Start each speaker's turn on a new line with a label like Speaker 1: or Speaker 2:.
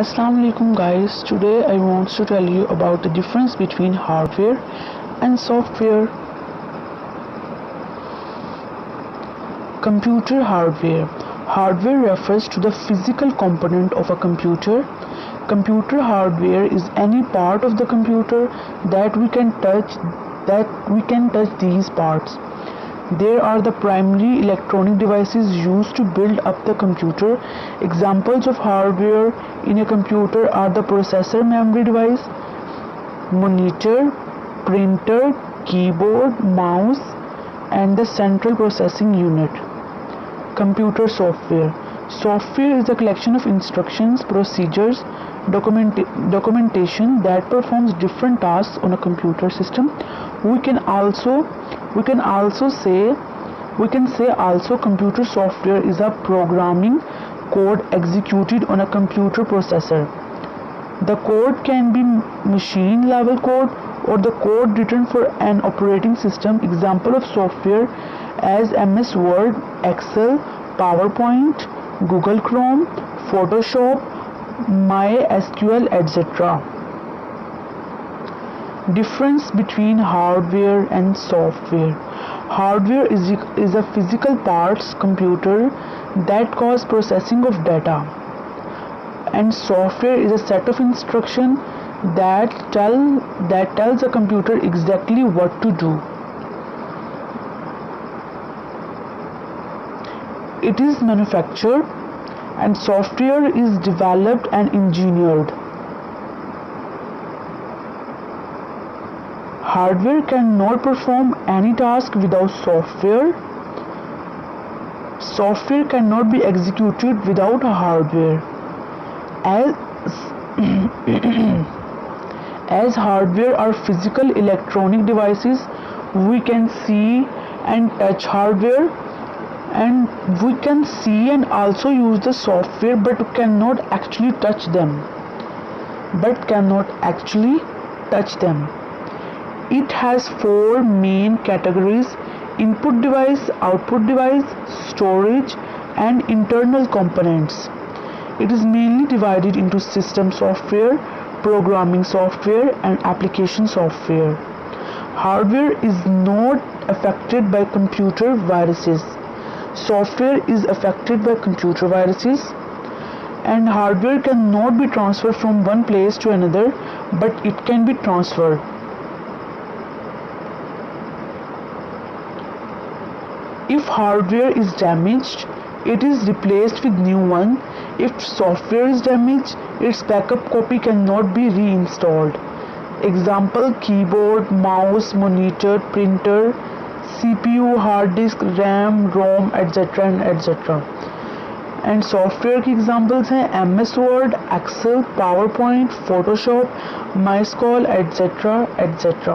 Speaker 1: Assalamu alaikum guys. Today I want to tell you about the difference between hardware and software. Computer hardware. Hardware refers to the physical component of a computer. Computer hardware is any part of the computer that we can touch these parts. There are the primary electronic devices used to build up the computer. Examples of hardware in a computer are the processor memory device, monitor, printer, keyboard, mouse, and the central processing unit. Computer software. Software is a collection of instructions, procedures, documentation that performs different tasks on a computer system. We can say also computer software is a programming code executed on a computer processor. The code can be machine level code or the code written for an operating system. Example of software as MS Word, Excel, PowerPoint, Google Chrome, Photoshop, MySQL, etc. Difference between hardware and software. Hardware is a physical parts computer that cause processing of data, and software is a set of instructions that tells a computer exactly what to do. It is manufactured and software is developed and engineered. Hardware cannot perform any task without software. Software cannot be executed without hardware. As hardware are physical electronic devices, we can see and touch hardware, and we can see and also use the software but cannot actually touch them. It has four main categories: input device, output device, storage, and internal components. It is mainly divided into system software, programming software, and application software. Hardware is not affected by computer viruses. Software is affected by computer viruses, and hardware cannot be transferred from one place to another, but it can be transferred. If hardware is damaged, it is replaced with new one. If software is damaged, its backup copy cannot be reinstalled. Example: keyboard, mouse, monitor, printer, CPU, hard disk, RAM, ROM, etc. and etc. And software की examples हैं MS Word, Excel, PowerPoint, Photoshop, MySQL, etc. etc.